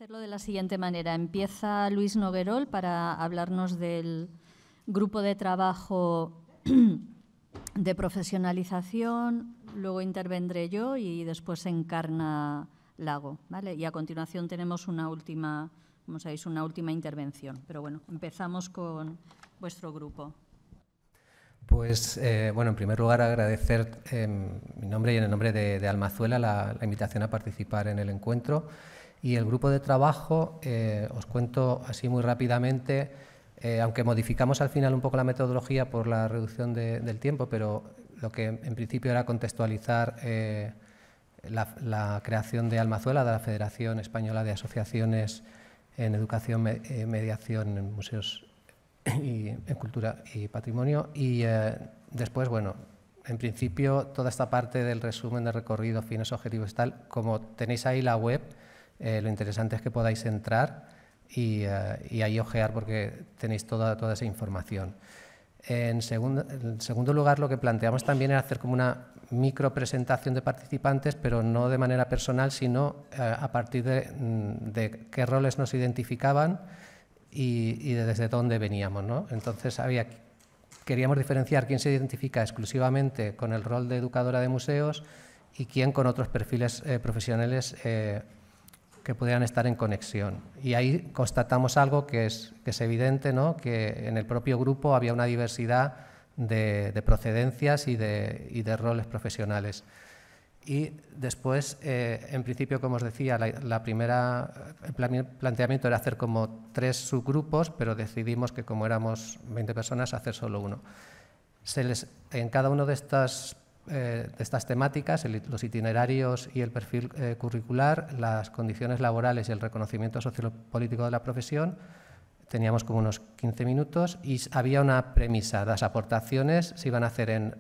hacerlo de la siguiente manera. Empieza Luis Noguerol para hablarnos del grupo de trabajo de profesionalización, luego intervendré yo y después Encarna Lago, ¿vale? Y a continuación tenemos una última, como sabéis, una última intervención. Pero bueno, empezamos con vuestro grupo. Pues, bueno, en primer lugar agradecer en mi nombre y en el nombre de Almazuela la invitación a participar en el encuentro. Y el grupo de trabajo, os cuento así muy rápidamente, aunque modificamos al final un poco la metodología por la reducción del tiempo, pero lo que en principio era contextualizar la creación de Almazuela, de la Federación Española de Asociaciones en Educación, Mediación en Museos y en Cultura y Patrimonio. Y después, bueno, en principio toda esta parte del resumen de recorrido, fines, objetivos y tal, como tenéis ahí la web, lo interesante es que podáis entrar y ahí ojear porque tenéis toda esa información. En segundo lugar, lo que planteamos también era hacer como una micro presentación de participantes, pero no de manera personal, sino a partir de qué roles nos identificaban y desde dónde veníamos, ¿no? Entonces queríamos diferenciar quién se identifica exclusivamente con el rol de educadora de museos y quién con otros perfiles profesionales que pudieran estar en conexión. Y ahí constatamos algo que es evidente, ¿no? Que en el propio grupo había una diversidad de procedencias y de roles profesionales. Y después, en principio, como os decía, el planteamiento era hacer como 3 subgrupos, pero decidimos que como éramos 20 personas, hacer solo uno. En cada uno de estas temáticas, los itinerarios y el perfil curricular, las condiciones laborales y el reconocimiento sociopolítico de la profesión, teníamos como unos 15 minutos y había una premisa. Las aportaciones se iban a hacer en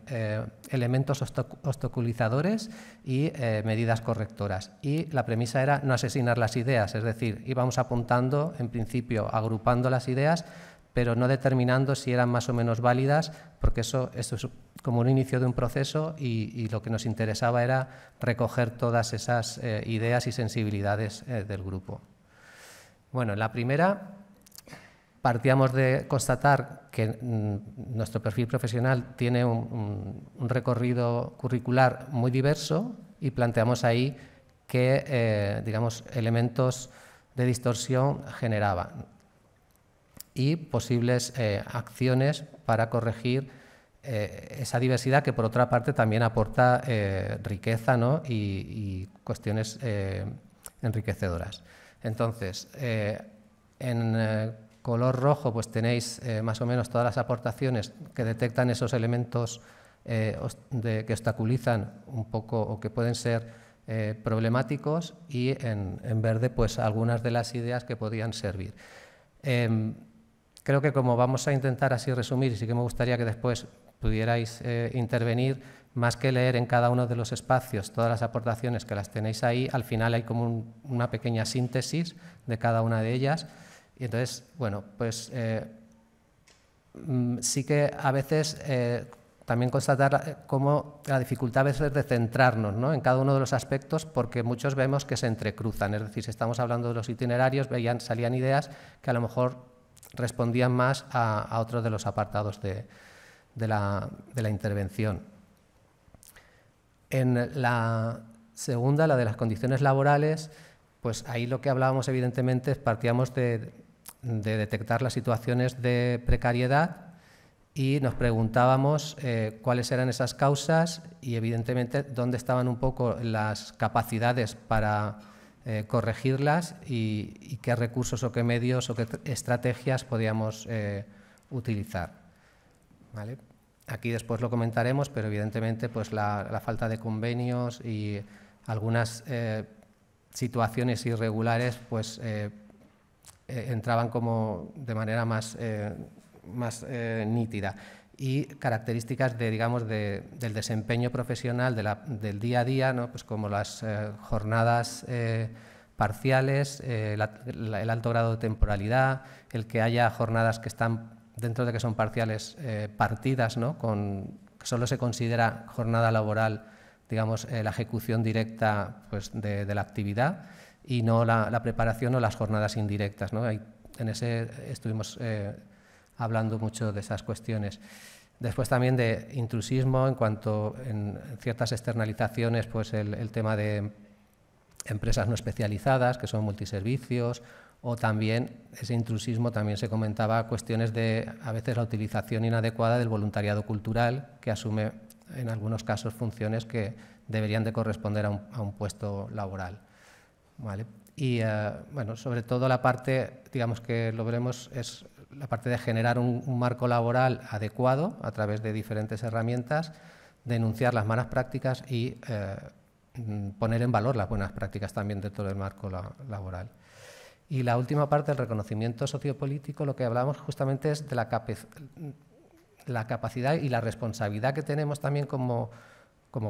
elementos obstaculizadores y medidas correctoras. Y la premisa era no asesinar las ideas, es decir, íbamos apuntando, en principio, agrupando las ideas, pero no determinando si eran más o menos válidas, porque esto es como un inicio de un proceso y lo que nos interesaba era recoger todas esas ideas y sensibilidades del grupo. Bueno, en la primera partíamos de constatar que nuestro perfil profesional tiene un recorrido curricular muy diverso y planteamos ahí qué, digamos, elementos de distorsión generaba y posibles acciones para corregir esa diversidad que, por otra parte, también aporta riqueza, ¿no? y cuestiones enriquecedoras. Entonces, en color rojo pues tenéis más o menos todas las aportaciones que detectan esos elementos que obstaculizan un poco o que pueden ser problemáticos, y en verde pues algunas de las ideas que podían servir. Creo que como vamos a intentar así resumir, y sí que me gustaría que después pudierais intervenir, más que leer en cada uno de los espacios todas las aportaciones que las tenéis ahí, al final hay como una pequeña síntesis de cada una de ellas. Y entonces, bueno, pues sí que a veces también constatar cómo la dificultad a veces de centrarnos, ¿no? en cada uno de los aspectos, porque muchos vemos que se entrecruzan. Es decir, si estamos hablando de los itinerarios, salían ideas que a lo mejor respondían más a otros de los apartados de la intervención. En la segunda, la de las condiciones laborales, pues ahí lo que hablábamos evidentemente es partíamos de detectar las situaciones de precariedad y nos preguntábamos cuáles eran esas causas y evidentemente dónde estaban un poco las capacidades para corregirlas y qué recursos o qué medios o qué estrategias podíamos utilizar. ¿Vale? Aquí después lo comentaremos, pero evidentemente pues la falta de convenios y algunas situaciones irregulares pues entraban como de manera más nítida, y características digamos del desempeño profesional del día a día, ¿no? Pues como las jornadas parciales, el alto grado de temporalidad, el que haya jornadas que están, dentro de que son parciales, partidas, ¿no? Que solo se considera jornada laboral, digamos, la ejecución directa pues, de la actividad, y no la preparación o las jornadas indirectas, ¿no? En ese estuvimos hablando mucho de esas cuestiones. Después también de intrusismo en cuanto en ciertas externalizaciones, pues el tema de empresas no especializadas, que son multiservicios, o también ese intrusismo también se comentaba cuestiones de a veces la utilización inadecuada del voluntariado cultural, que asume en algunos casos funciones que deberían de corresponder a un puesto laboral. ¿Vale? Y bueno, sobre todo la parte, digamos que lo veremos, es la parte de generar un marco laboral adecuado a través de diferentes herramientas, denunciar las malas prácticas y poner en valor las buenas prácticas también dentro del marco laboral. Y la última parte, el reconocimiento sociopolítico, lo que hablamos justamente es de la capacidad y la responsabilidad que tenemos también como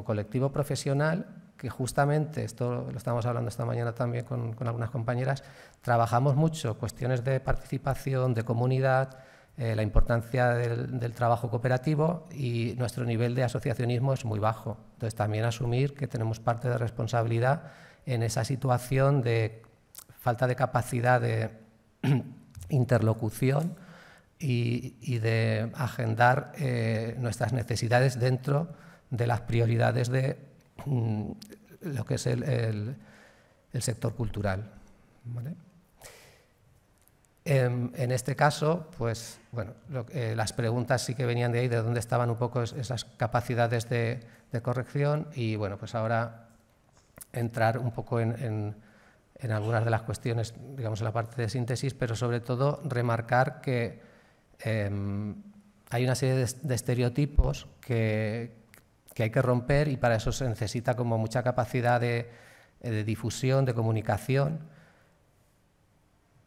colectivo profesional, que justamente, esto lo estamos hablando esta mañana también con algunas compañeras, trabajamos mucho cuestiones de participación, de comunidad, la importancia del trabajo cooperativo, y nuestro nivel de asociacionismo es muy bajo. Entonces también asumir que tenemos parte de responsabilidad en esa situación de falta de capacidad de interlocución y de agendar nuestras necesidades dentro de las prioridades de lo que es el sector cultural. ¿Vale? En este caso, pues bueno, las preguntas sí que venían de ahí, de dónde estaban un poco esas capacidades de corrección, y bueno, pues ahora entrar un poco en algunas de las cuestiones, digamos, en la parte de síntesis, pero sobre todo remarcar que hay una serie de estereotipos que hay que romper, y para eso se necesita como mucha capacidad de difusión, de comunicación.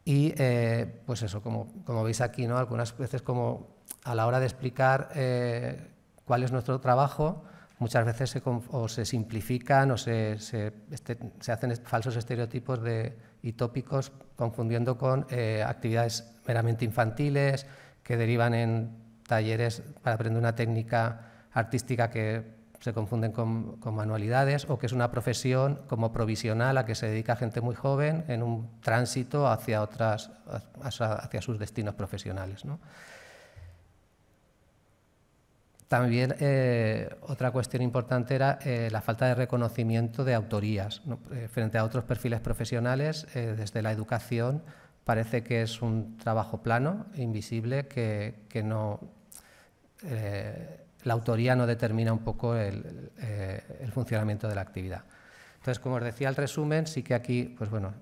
Y pues eso, como veis aquí, ¿no? Algunas veces como a la hora de explicar cuál es nuestro trabajo, muchas veces se simplifican o se hacen falsos estereotipos y tópicos, confundiendo con actividades meramente infantiles que derivan en talleres para aprender una técnica artística que se confunden con manualidades, o que es una profesión como provisional a que se dedica gente muy joven en un tránsito hacia sus destinos profesionales, ¿no? También otra cuestión importante era la falta de reconocimiento de autorías, ¿no? Frente a otros perfiles profesionales, desde la educación parece que es un trabajo plano, invisible, que no... la autoría no determina un poco el funcionamiento de la actividad. Entonces, como os decía, el resumen, sí que aquí, pues bueno,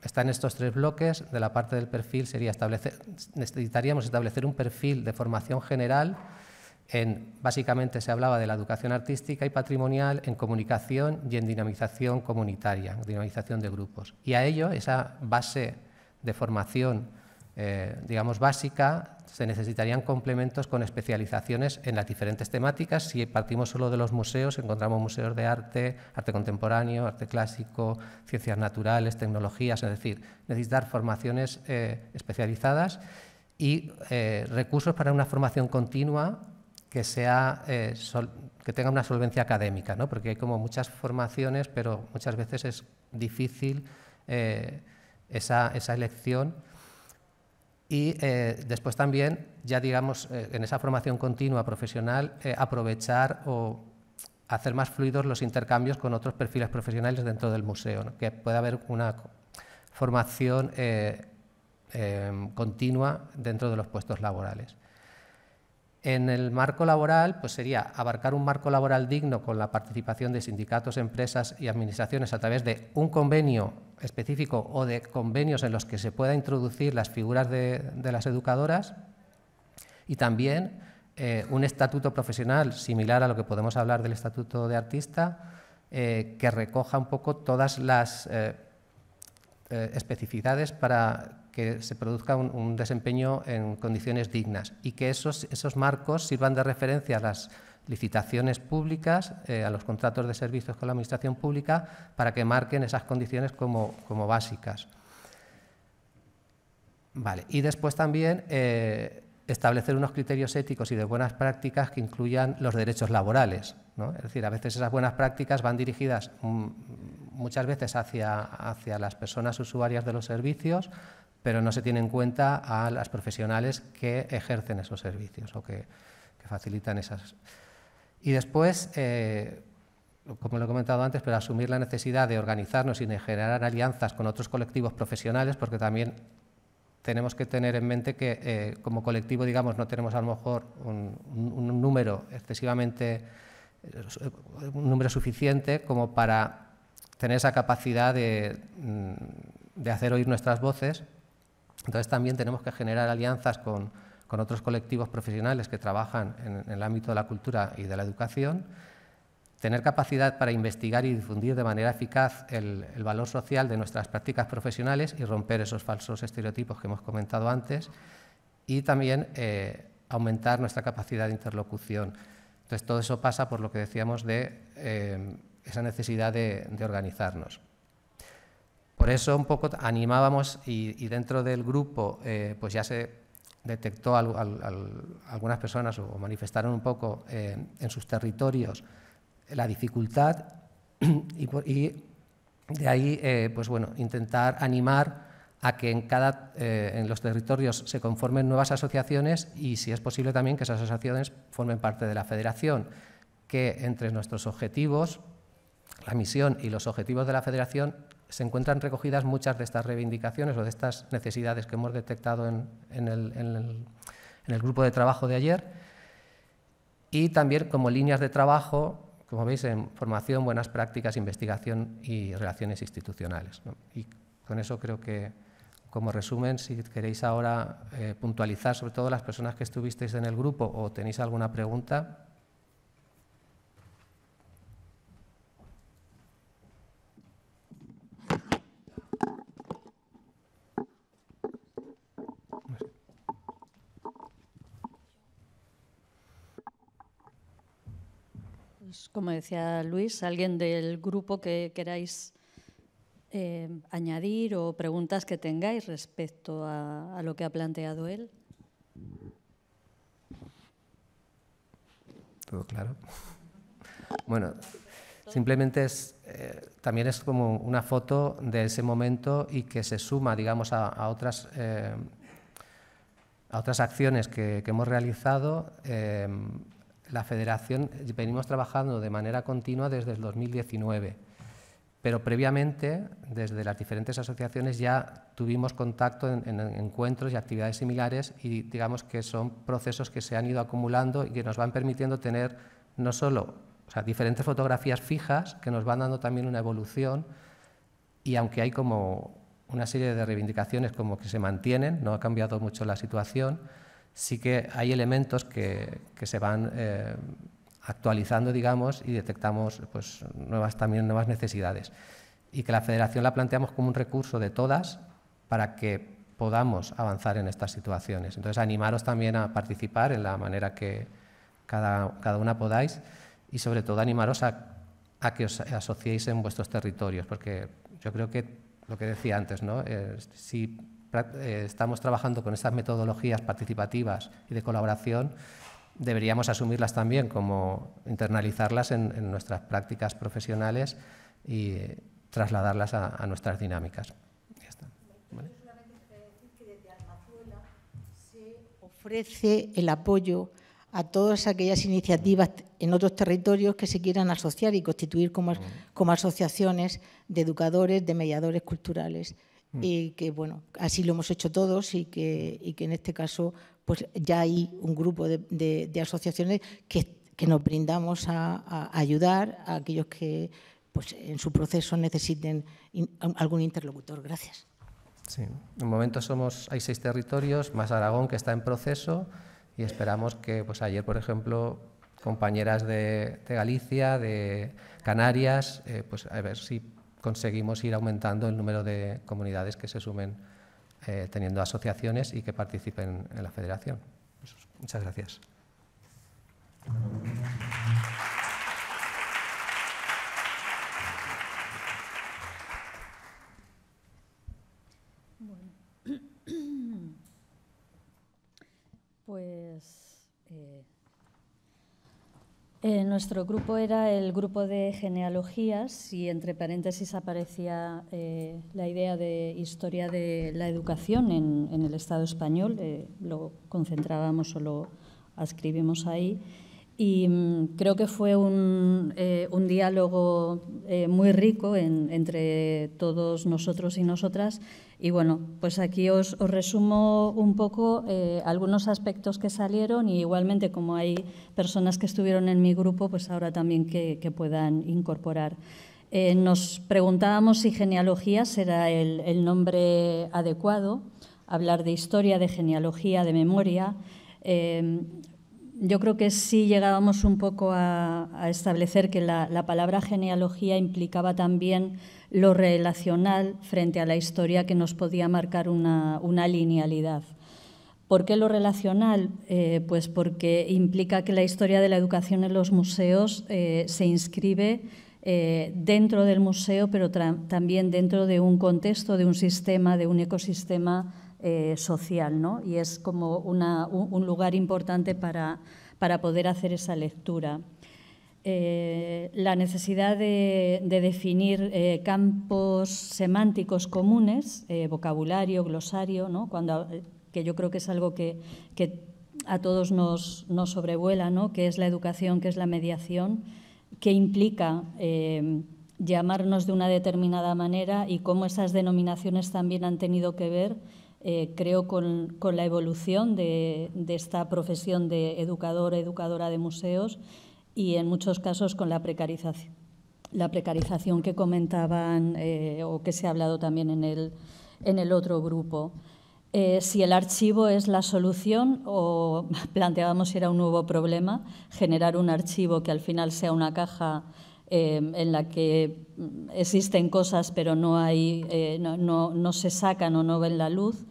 está en estos tres bloques. De la parte del perfil sería necesitaríamos establecer un perfil de formación general. Básicamente se hablaba de la educación artística y patrimonial, en comunicación y en dinamización comunitaria, dinamización de grupos. Y a ello, esa base de formación, digamos, básica, se necesitarían complementos con especializaciones en las diferentes temáticas. Si partimos solo de los museos, encontramos museos de arte, arte contemporáneo, arte clásico, ciencias naturales, tecnologías, es decir, necesitar formaciones especializadas y recursos para una formación continua que tenga una solvencia académica, ¿no? Porque hay como muchas formaciones, pero muchas veces es difícil esa elección. Y después también, ya digamos, en esa formación continua profesional, aprovechar o hacer más fluidos los intercambios con otros perfiles profesionales dentro del museo, ¿no? Que pueda haber una formación continua dentro de los puestos laborales. En el marco laboral, pues sería abarcar un marco laboral digno con la participación de sindicatos, empresas y administraciones a través de un convenio específico o de convenios en los que se pueda introducir las figuras de las educadoras, y también un estatuto profesional similar a lo que podemos hablar del estatuto de artista, que recoja un poco todas las especificidades para que se produzca un desempeño en condiciones dignas, y que esos marcos sirvan de referencia a las licitaciones públicas, a los contratos de servicios con la administración pública, para que marquen esas condiciones como básicas. Vale. Y después también establecer unos criterios éticos y de buenas prácticas que incluyan los derechos laborales, ¿no? Es decir, a veces esas buenas prácticas van dirigidas muchas veces hacia las personas usuarias de los servicios, pero no se tiene en cuenta a las profesionales que ejercen esos servicios o que facilitan esas. Y después, como lo he comentado antes, pero asumir la necesidad de organizarnos y de generar alianzas con otros colectivos profesionales, porque también tenemos que tener en mente que como colectivo, digamos, no tenemos a lo mejor un número excesivamente, un número suficiente como para tener esa capacidad de hacer oír nuestras voces. Entonces también tenemos que generar alianzas con otros colectivos profesionales que trabajan en el ámbito de la cultura y de la educación, tener capacidad para investigar y difundir de manera eficaz el valor social de nuestras prácticas profesionales y romper esos falsos estereotipos que hemos comentado antes, y también aumentar nuestra capacidad de interlocución. Entonces, todo eso pasa por lo que decíamos de esa necesidad de organizarnos. Por eso un poco animábamos y dentro del grupo pues ya se detectó algunas personas o manifestaron un poco en sus territorios la dificultad y de ahí pues bueno, intentar animar a que en los territorios se conformen nuevas asociaciones y, si es posible, también que esas asociaciones formen parte de la federación, que entre nuestros objetivos, la misión y los objetivos de la federación, se encuentran recogidas muchas de estas reivindicaciones o de estas necesidades que hemos detectado en el grupo de trabajo de ayer, y también como líneas de trabajo, como veis, en formación, buenas prácticas, investigación y relaciones institucionales, ¿no? Y con eso creo que, como resumen, si queréis ahora puntualizar, sobre todo las personas que estuvisteis en el grupo, o tenéis alguna pregunta. Pues, como decía Luis, ¿alguien del grupo que queráis añadir o preguntas que tengáis respecto a lo que ha planteado él? Todo claro. Bueno, simplemente también es como una foto de ese momento y que se suma, digamos, a otras acciones que hemos realizado. La Federación venimos trabajando de manera continua desde el 2019, pero previamente, desde las diferentes asociaciones, ya tuvimos contacto en encuentros y actividades similares, y digamos que son procesos que se han ido acumulando y que nos van permitiendo tener no solo, o sea, diferentes fotografías fijas que nos van dando también una evolución, y aunque hay como una serie de reivindicaciones como que se mantienen, no ha cambiado mucho la situación, sí que hay elementos que se van actualizando, digamos, y detectamos pues, también nuevas necesidades. Y que la Federación la planteamos como un recurso de todas para que podamos avanzar en estas situaciones. Entonces, animaros también a participar en la manera que cada una podáis, y sobre todo animaros a que os asociéis en vuestros territorios, porque yo creo que lo que decía antes, ¿no? Si estamos trabajando con estas metodologías participativas y de colaboración, deberíamos asumirlas también, como internalizarlas en nuestras prácticas profesionales y trasladarlas a nuestras dinámicas. Ya está. ¿Vale? Desde Almazuela se ofrece el apoyo a todas aquellas iniciativas en otros territorios que se quieran asociar y constituir como asociaciones de educadores, de mediadores culturales. Y que, bueno, así lo hemos hecho todos, y que en este caso pues ya hay un grupo de asociaciones que nos brindamos a ayudar a aquellos que pues, en su proceso necesiten algún interlocutor. Gracias. Sí, de momento hay 6 territorios, más Aragón, que está en proceso, y esperamos que pues ayer, por ejemplo, compañeras de Galicia, de Canarias, pues a ver si conseguimos ir aumentando el número de comunidades que se sumen teniendo asociaciones y que participen en la federación. Pues, muchas gracias. Bueno. Pues Nuestro grupo era el grupo de genealogías y entre paréntesis aparecía la idea de historia de la educación en el Estado español. Lo concentrábamos o lo adscribimos ahí. Y creo que fue un diálogo muy rico entre todos nosotros y nosotras. Y bueno, pues aquí os resumo un poco algunos aspectos que salieron y igualmente como hay personas que estuvieron en mi grupo, pues ahora también que puedan incorporar. Nos preguntábamos si genealogías era el nombre adecuado, hablar de historia, de genealogía, de memoria. Yo creo que sí llegábamos un poco a establecer que la palabra genealogía implicaba también lo relacional frente a la historia que nos podía marcar una linealidad. ¿Por qué lo relacional? Pues porque implica que la historia de la educación en los museos se inscribe dentro del museo, pero también dentro de un contexto, de un sistema, de un ecosistema social, ¿no? Y es como un lugar importante para poder hacer esa lectura. La necesidad de definir campos semánticos comunes, vocabulario, glosario, ¿no? Que yo creo que es algo que a todos nos sobrevuela, ¿no? ¿Qué es la educación? ¿Qué es la mediación? ¿Qué implica llamarnos de una determinada manera y cómo esas denominaciones también han tenido que ver creo con la evolución de esta profesión de educador, educadora de museos y en muchos casos con la precarización que comentaban o que se ha hablado también en el otro grupo. Si el archivo es la solución o planteábamos si era un nuevo problema, generar un archivo que al final sea una caja en la que existen cosas pero no se sacan o no ven la luz.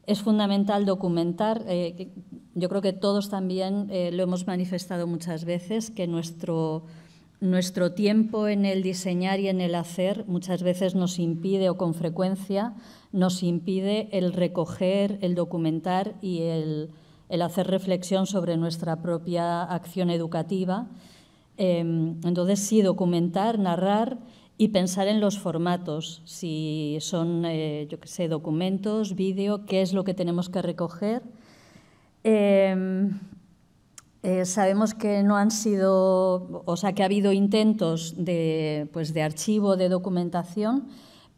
Es fundamental documentar, yo creo que todos también lo hemos manifestado muchas veces, que nuestro tiempo en el diseñar y en el hacer muchas veces nos impide o con frecuencia nos impide el recoger, el documentar y el hacer reflexión sobre nuestra propia acción educativa. Entonces, sí, documentar, narrar y pensar en los formatos, si son, yo qué sé, documentos, vídeo, qué es lo que tenemos que recoger. Sabemos que no han sido, o sea, que ha habido intentos de archivo, de documentación,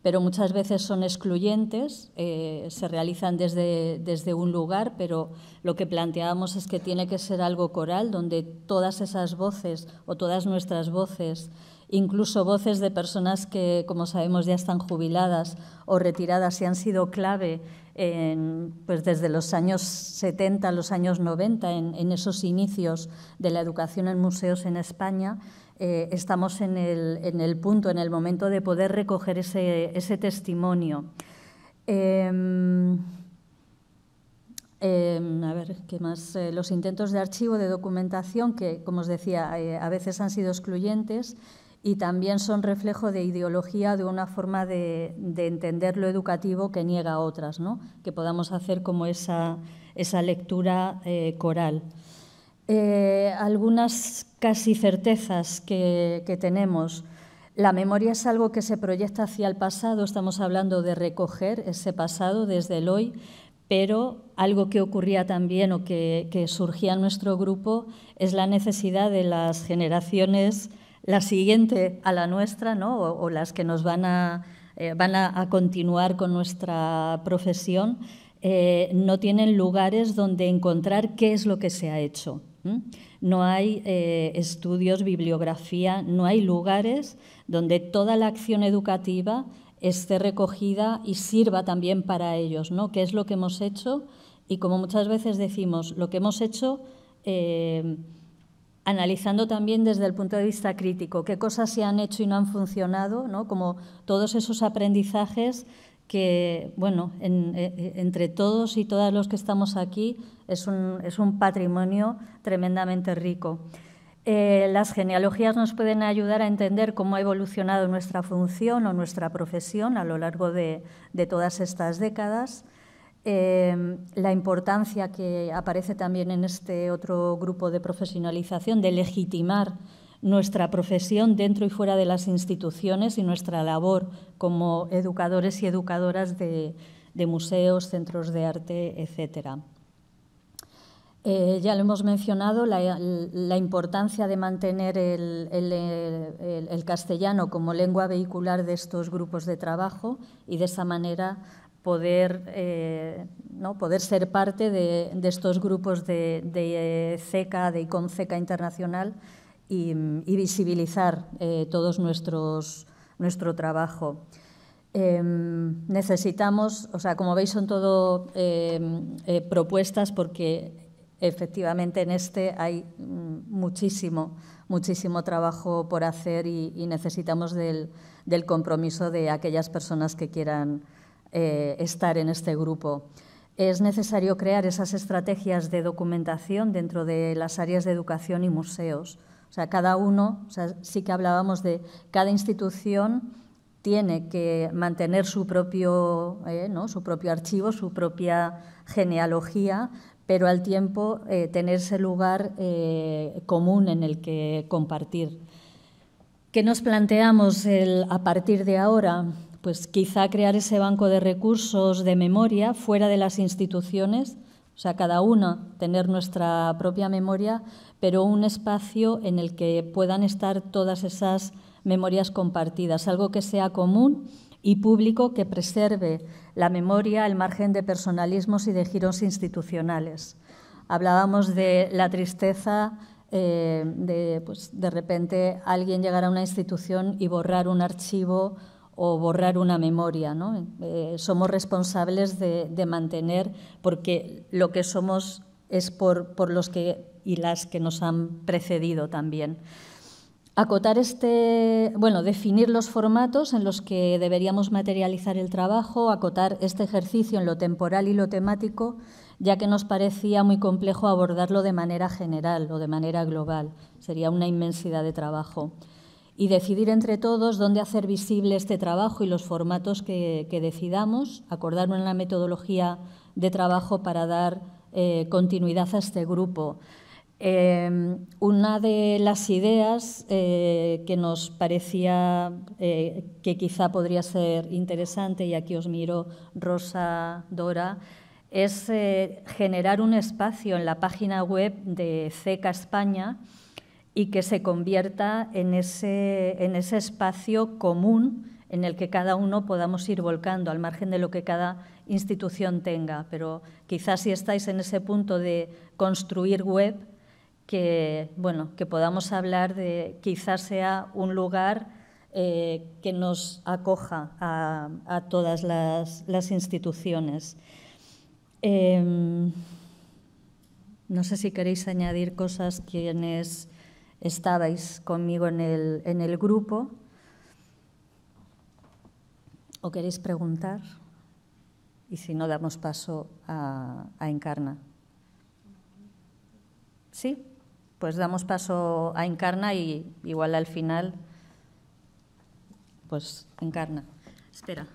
pero muchas veces son excluyentes, se realizan desde un lugar, pero lo que planteábamos es que tiene que ser algo coral, donde todas esas voces o todas nuestras voces, incluso voces de personas que, como sabemos, ya están jubiladas o retiradas y han sido clave pues desde los años 70 a los años 90, en esos inicios de la educación en museos en España, estamos en el punto, en el momento de poder recoger ese testimonio. A ver, ¿qué más? Los intentos de archivo, de documentación, que, como os decía, a veces han sido excluyentes y también son reflejo de ideología, de una forma de entender lo educativo que niega a otras, ¿no? Que podamos hacer como esa lectura coral. Algunas casi certezas que tenemos. La memoria es algo que se proyecta hacia el pasado, estamos hablando de recoger ese pasado desde el hoy, pero algo que ocurría también o que surgía en nuestro grupo es la necesidad de las generaciones, la siguiente a la nuestra, ¿no? o las que nos van a continuar con nuestra profesión, no tienen lugares donde encontrar qué es lo que se ha hecho. No hay estudios, bibliografía, no hay lugares donde toda la acción educativa esté recogida y sirva también para ellos, ¿no? ¿Qué es lo que hemos hecho? Y como muchas veces decimos, lo que hemos hecho analizando también desde el punto de vista crítico, qué cosas se han hecho y no han funcionado, ¿no? Como todos esos aprendizajes que, bueno, entre todos y todas los que estamos aquí es un patrimonio tremendamente rico. Las genealogías nos pueden ayudar a entender cómo ha evolucionado nuestra función o nuestra profesión a lo largo de todas estas décadas. la importancia que aparece también en este otro grupo de profesionalización de legitimar nuestra profesión dentro y fuera de las instituciones y nuestra labor como educadores y educadoras de museos, centros de arte, etcétera. Ya lo hemos mencionado, la importancia de mantener el castellano como lengua vehicular de estos grupos de trabajo y de esa manera poder ser parte de estos grupos de CECA, de ICON-CECA Internacional y visibilizar todos nuestro trabajo. Necesitamos, o sea, como veis, son todo propuestas porque efectivamente en este hay muchísimo trabajo por hacer y necesitamos del compromiso de aquellas personas que quieran estar en este grupo. Es necesario crear esas estrategias de documentación dentro de las áreas de educación y museos. O sea, cada uno, o sea, sí que hablábamos de cada institución tiene que mantener su propio archivo, su propia genealogía, pero al tiempo tener ese lugar común en el que compartir. ¿Qué nos planteamos a partir de ahora? Pues quizá crear ese banco de recursos de memoria fuera de las instituciones, o sea, cada una tener nuestra propia memoria, pero un espacio en el que puedan estar todas esas memorias compartidas, algo que sea común y público, que preserve la memoria al margen de personalismos y de giros institucionales. Hablábamos de la tristeza de repente alguien llegar a una institución y borrar un archivo o borrar una memoria, ¿no? Somos responsables de mantener, porque lo que somos es por los que y las que nos han precedido también. Acotar definir los formatos en los que deberíamos materializar el trabajo, acotar este ejercicio en lo temporal y lo temático, ya que nos parecía muy complejo abordarlo de manera general o de manera global. Sería una inmensidad de trabajo. Y decidir entre todos dónde hacer visible este trabajo y los formatos que decidamos, acordar una metodología de trabajo para dar continuidad a este grupo. Una de las ideas que nos parecía que quizá podría ser interesante, y aquí os miro Rosa, Dora, es generar un espacio en la página web de CECA España y que se convierta en ese espacio común en el que cada uno podamos ir volcando, al margen de lo que cada institución tenga. Pero quizás si estáis en ese punto de construir web, que podamos hablar de quizás sea un lugar que nos acoja a todas las instituciones. No sé si queréis añadir cosas quienes estabais conmigo en el grupo o queréis preguntar, y si no damos paso a Encarna. ¿Sí? Pues damos paso a Encarna y igual al final, pues Encarna. Espera,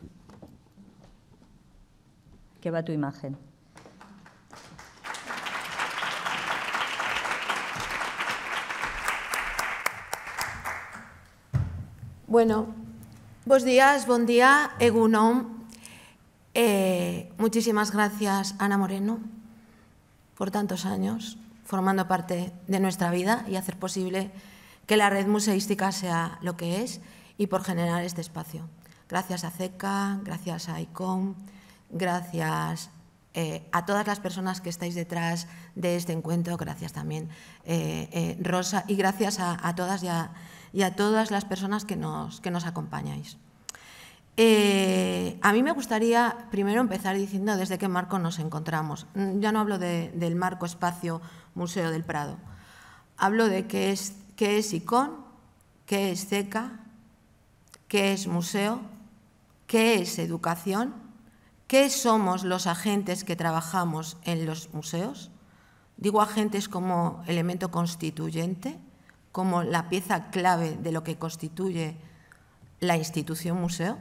que va tu imagen. Bueno, bos días, bon día, egunon. Muchísimas gracias, Ana Moreno, por tantos años formando parte de nuestra vida y hacer posible que la red museística sea lo que es y por generar este espacio. Gracias a CECA, gracias a ICON, gracias a todas las personas que estáis detrás de este encuentro, gracias también Rosa, y gracias a todas y a todas las personas que nos acompañáis. A mí me gustaría primero empezar diciendo desde qué marco nos encontramos. Ya no hablo del marco espacio Museo del Prado. Hablo de qué es ICON, qué es CECA, qué es museo, qué es educación, qué somos los agentes que trabajamos en los museos. Digo agentes como elemento constituyente, como la pieza clave de lo que constituye la institución museo.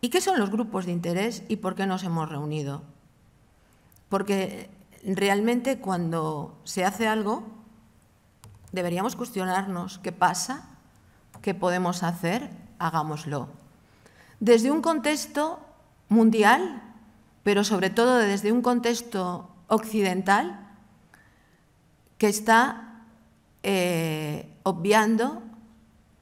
¿Y qué son los grupos de interés y por qué nos hemos reunido? porque realmente cuando se hace algo deberíamos cuestionarnos qué pasa, qué podemos hacer, hagámoslo. Desde un contexto mundial, pero sobre todo desde un contexto occidental que está obviando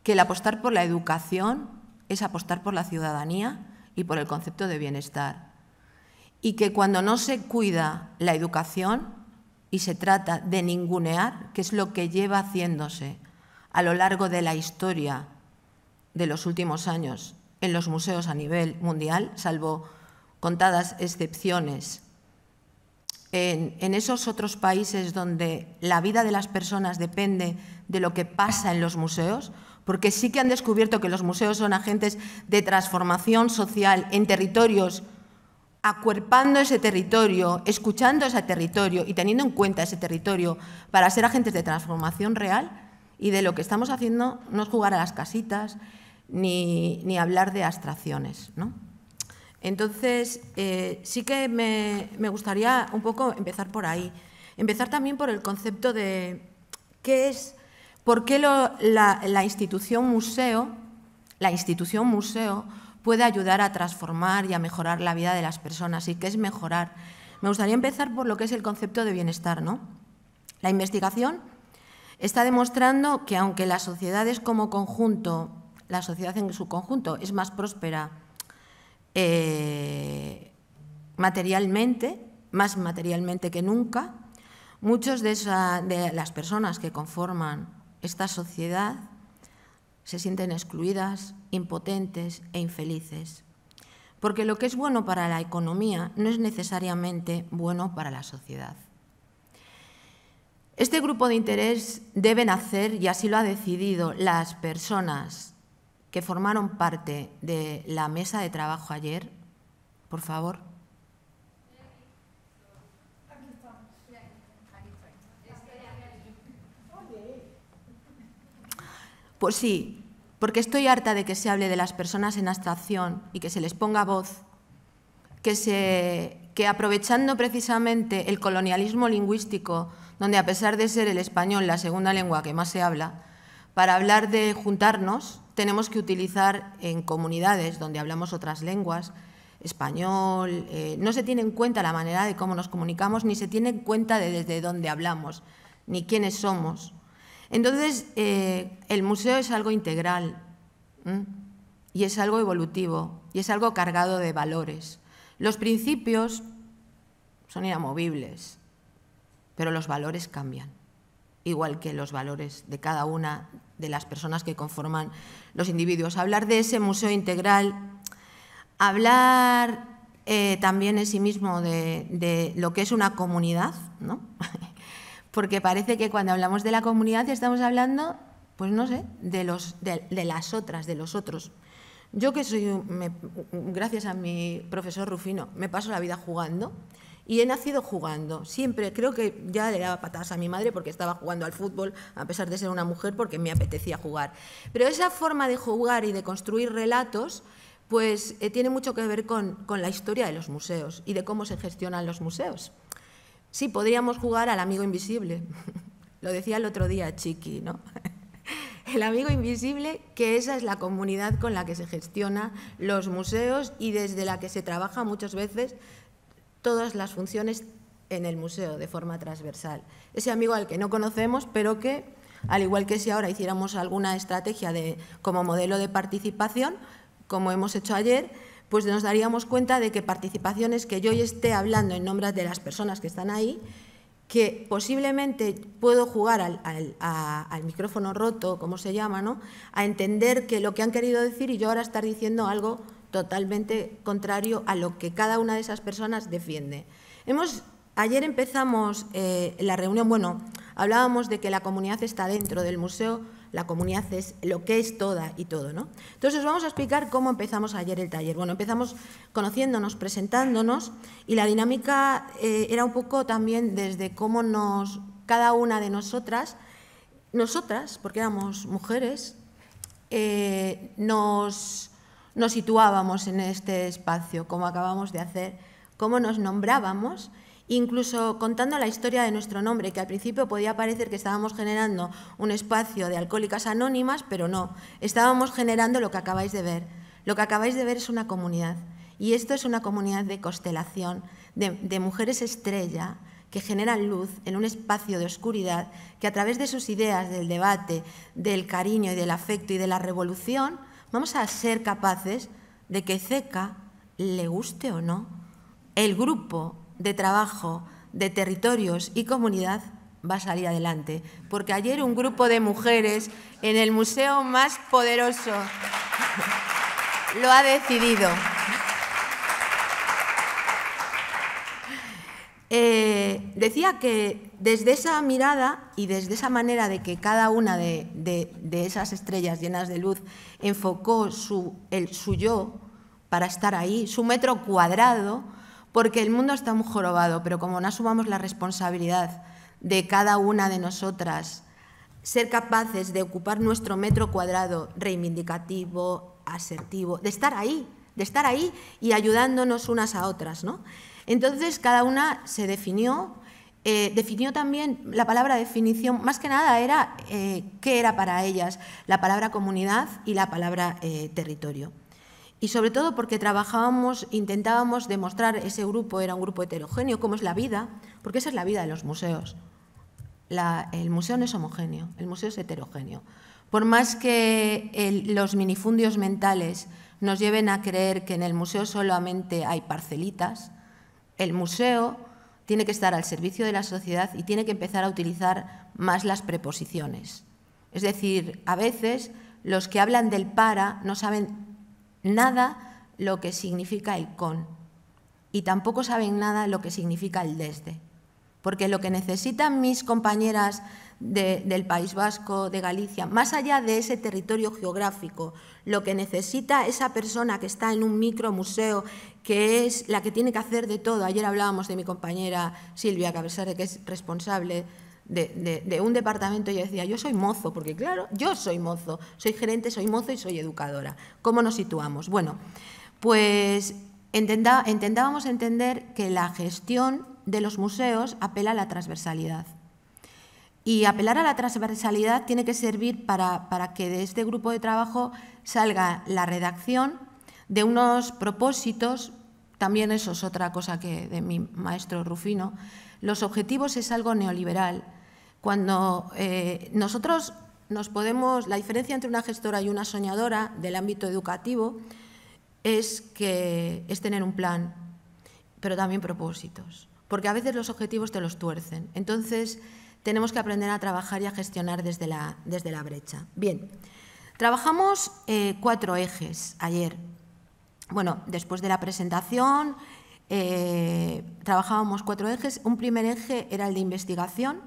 que el apostar por la educación es apostar por la ciudadanía y por el concepto de bienestar. Y que cuando no se cuida la educación y se trata de ningunear, que es lo que lleva haciéndose a lo largo de la historia de los últimos años en los museos a nivel mundial, salvo contadas excepciones, en esos otros países donde la vida de las personas depende de lo que pasa en los museos, porque sí que han descubierto que los museos son agentes de transformación social en territorios, acuerpando ese territorio, escuchando ese territorio y teniendo en cuenta ese territorio para ser agentes de transformación real. Y de lo que estamos haciendo no es jugar a las casitas ni hablar de abstracciones, ¿no? Entonces, sí que me gustaría un poco empezar por ahí. Empezar también por el concepto de qué es, por qué la institución museo puede ayudar a transformar y a mejorar la vida de las personas. ¿Y qué es mejorar? Me gustaría empezar por lo que es el concepto de bienestar, ¿no? La investigación está demostrando que aunque las sociedades como conjunto, la sociedad en su conjunto es más próspera materialmente, más materialmente que nunca, muchas de las personas que conforman esta sociedad se sienten excluidas, impotentes e infelices. Porque lo que es bueno para la economía no es necesariamente bueno para la sociedad. Este grupo de interés debe nacer, y así lo ha decidido las personas que formaron parte de la mesa de trabajo ayer. Por favor. Pues sí, porque estoy harta de que se hable de las personas en abstracción y que se les ponga voz, que aprovechando precisamente el colonialismo lingüístico, donde a pesar de ser el español la segunda lengua que más se habla, para hablar de juntarnos tenemos que utilizar en comunidades donde hablamos otras lenguas, español, no se tiene en cuenta la manera de cómo nos comunicamos, ni se tiene en cuenta de desde dónde hablamos, ni quiénes somos. Entonces, el museo es algo integral, y es algo evolutivo, y es algo cargado de valores. Los principios son inamovibles, pero los valores cambian, igual que los valores de cada una de las personas que conforman los individuos. Hablar de ese museo integral, hablar también en sí mismo de lo que es una comunidad, ¿no? Porque parece que cuando hablamos de la comunidad estamos hablando, pues no sé, de las otras, de los otros. Yo que soy, gracias a mi profesor Rufino, me paso la vida jugando y he nacido jugando. Siempre, creo que ya le daba patadas a mi madre porque estaba jugando al fútbol, a pesar de ser una mujer, porque me apetecía jugar. Pero esa forma de jugar y de construir relatos, pues tiene mucho que ver con la historia de los museos y de cómo se gestionan los museos. Sí, podríamos jugar al amigo invisible. Lo decía el otro día Chiqui, ¿no? El amigo invisible, que esa es la comunidad con la que se gestiona los museos y desde la que se trabaja muchas veces todas las funciones en el museo de forma transversal. Ese amigo al que no conocemos, pero que, al igual que si ahora hiciéramos alguna estrategia como modelo de participación, como hemos hecho ayer, pues nos daríamos cuenta de que participación es que yo esté hablando en nombre de las personas que están ahí, que posiblemente puedo jugar al micrófono roto, como se llama, ¿no? A entender que lo que han querido decir y yo ahora estar diciendo algo totalmente contrario a lo que cada una de esas personas defiende. Ayer empezamos la reunión, bueno, hablábamos de que la comunidad está dentro del museo, la comunidad es lo que es toda y todo, ¿no? Entonces, os vamos a explicar cómo empezamos ayer el taller. Bueno, empezamos conociéndonos, presentándonos, y la dinámica era un poco también desde cómo cada una de nosotras, porque éramos mujeres, nos situábamos en este espacio, como acabamos de hacer, cómo nos nombrábamos incluso contando la historia de nuestro nombre, que al principio podía parecer que estábamos generando un espacio de Alcohólicas Anónimas, pero no, estábamos generando lo que acabáis de ver. Lo que acabáis de ver es una comunidad, y esto es una comunidad de constelación, de mujeres estrella, que generan luz en un espacio de oscuridad, que a través de sus ideas, del debate, del cariño y del afecto y de la revolución, vamos a ser capaces de que CECA, le guste o no, el grupo de trabajo de territorios y comunidad va a salir adelante. Porque ayer un grupo de mujeres en el museo más poderoso lo ha decidido. Decía que desde esa mirada y desde esa manera de que cada una de esas estrellas llenas de luz enfocó su yo para estar ahí, su metro cuadrado, porque el mundo está muy jorobado, pero como no asumamos la responsabilidad de cada una de nosotras, ser capaces de ocupar nuestro metro cuadrado reivindicativo, asertivo, de estar ahí y ayudándonos unas a otras, ¿no? Entonces, cada una se definió también, la palabra definición, más que nada era qué era para ellas la palabra comunidad y la palabra territorio. Y sobre todo porque intentábamos demostrar, ese grupo era un grupo heterogéneo, cómo es la vida, porque esa es la vida de los museos. El museo no es homogéneo, el museo es heterogéneo. Por más que los minifundios mentales nos lleven a creer que en el museo solamente hay parcelitas, el museo tiene que estar al servicio de la sociedad y tiene que empezar a utilizar más las preposiciones. Es decir, a veces los que hablan del para no saben nada lo que significa el con y tampoco saben nada lo que significa el desde. Porque lo que necesitan mis compañeras del País Vasco, de Galicia, más allá de ese territorio geográfico, lo que necesita esa persona que está en un micromuseo, que es la que tiene que hacer de todo. Ayer hablábamos de mi compañera Silvia, que a pesar de que es responsable de un departamento, ella decía, yo soy mozo, porque claro, yo soy mozo, soy gerente, soy mozo y soy educadora. ¿Cómo nos situamos? Bueno, pues intentábamos entender que la gestión de los museos apela a la transversalidad. Y apelar a la transversalidad tiene que servir para que de este grupo de trabajo salga la redacción de unos propósitos, también eso es otra cosa que de mi maestro Rufino, los objetivos es algo neoliberal. Cuando nosotros la diferencia entre una gestora y una soñadora del ámbito educativo es tener un plan, pero también propósitos, porque a veces los objetivos te los tuercen. Entonces, tenemos que aprender a trabajar y a gestionar desde la brecha. Bien, trabajamos 4 ejes ayer. Bueno, después de la presentación trabajábamos 4 ejes. Un primer eje era el de investigación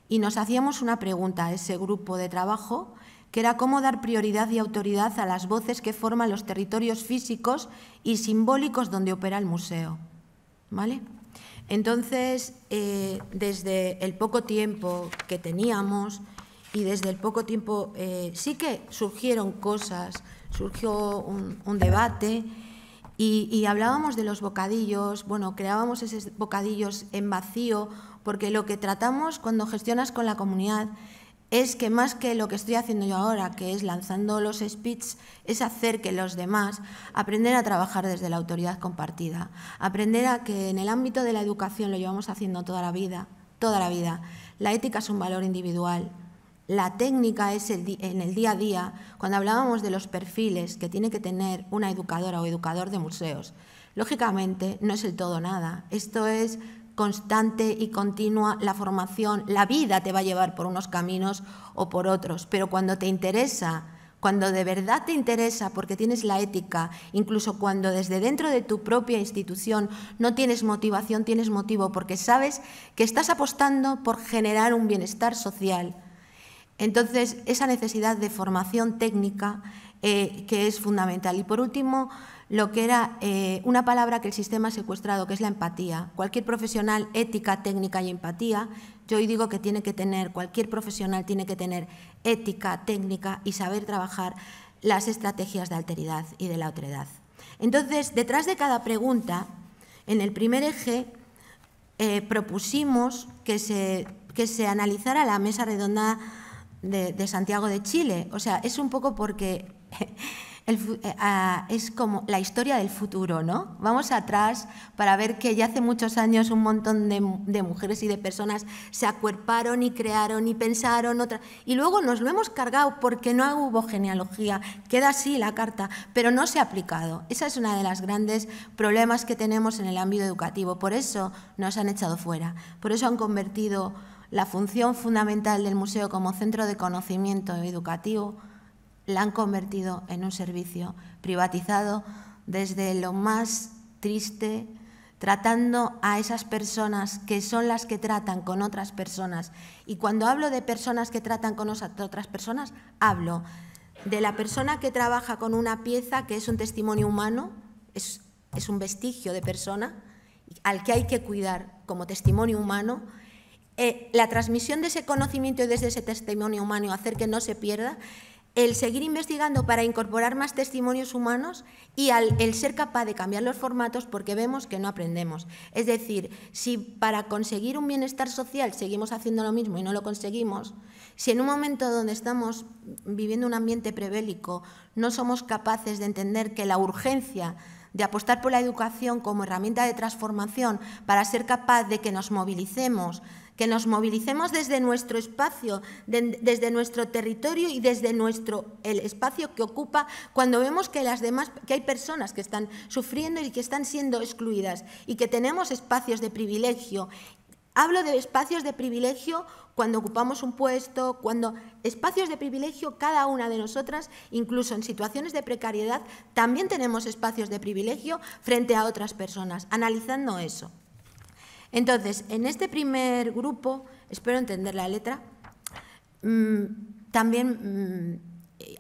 y nos hacíamos una pregunta a ese grupo de trabajo, que era cómo dar prioridad y autoridad a las voces que forman los territorios físicos y simbólicos donde opera el museo. ¿Vale? Entonces, desde el poco tiempo que teníamos y desde el poco tiempo sí que surgieron cosas, surgió un debate y hablábamos de los bocadillos, bueno, creábamos esos bocadillos en vacío, porque lo que tratamos cuando gestionas con la comunidad es que más que lo que estoy haciendo yo ahora, que es lanzando los speeches, es hacer que los demás aprender a trabajar desde la autoridad compartida, aprender a que en el ámbito de la educación lo llevamos haciendo toda la vida. La ética es un valor individual, la técnica es en el día a día. Cuando hablábamos de los perfiles que tiene que tener una educadora o educador de museos, lógicamente no es el todo nada, esto es constante y continua, la formación, la vida te va a llevar por unos caminos o por otros, pero cuando te interesa, cuando de verdad te interesa porque tienes la ética, incluso cuando desde dentro de tu propia institución no tienes motivación, tienes motivo porque sabes que estás apostando por generar un bienestar social. Entonces, esa necesidad de formación técnica que es fundamental. Y por último, lo que era una palabra que el sistema ha secuestrado, que es la empatía. Cualquier profesional, ética, técnica y empatía, yo hoy digo que cualquier profesional tiene que tener ética, técnica y saber trabajar las estrategias de alteridad y de la otredad. Entonces, detrás de cada pregunta, en el primer eje, propusimos que se analizara la mesa redonda de Santiago de Chile. O sea, es un poco porque es como la historia del futuro, ¿no? Vamos atrás para ver que ya hace muchos años un montón de mujeres y de personas se acuerparon y crearon y pensaron otra, y luego nos lo hemos cargado porque no hubo genealogía, queda así la carta, pero no se ha aplicado. Esa es una de las grandes problemas que tenemos en el ámbito educativo. Por eso nos han echado fuera, por eso han convertido la función fundamental del museo como centro de conocimiento educativo, la han convertido en un servicio privatizado desde lo más triste, tratando a esas personas que son las que tratan con otras personas. Y cuando hablo de personas que tratan con otras personas, hablo de la persona que trabaja con una pieza que es un testimonio humano, es un vestigio de persona, al que hay que cuidar como testimonio humano. La transmisión de ese conocimiento y desde ese testimonio humano, hacer que no se pierda, el seguir investigando para incorporar más testimonios humanos y el ser capaz de cambiar los formatos porque vemos que no aprendemos. Es decir, si para conseguir un bienestar social seguimos haciendo lo mismo y no lo conseguimos, si en un momento donde estamos viviendo un ambiente prebélico no somos capaces de entender que la urgencia de apostar por la educación como herramienta de transformación para ser capaz de que nos movilicemos desde nuestro espacio, desde nuestro territorio y desde el espacio que ocupa, cuando vemos que hay personas que están sufriendo y que están siendo excluidas y que tenemos espacios de privilegio. Hablo de espacios de privilegio cuando ocupamos un puesto, espacios de privilegio, cada una de nosotras, incluso en situaciones de precariedad, también tenemos espacios de privilegio frente a otras personas, analizando eso. Entonces, en este primer grupo, espero entender la letra, también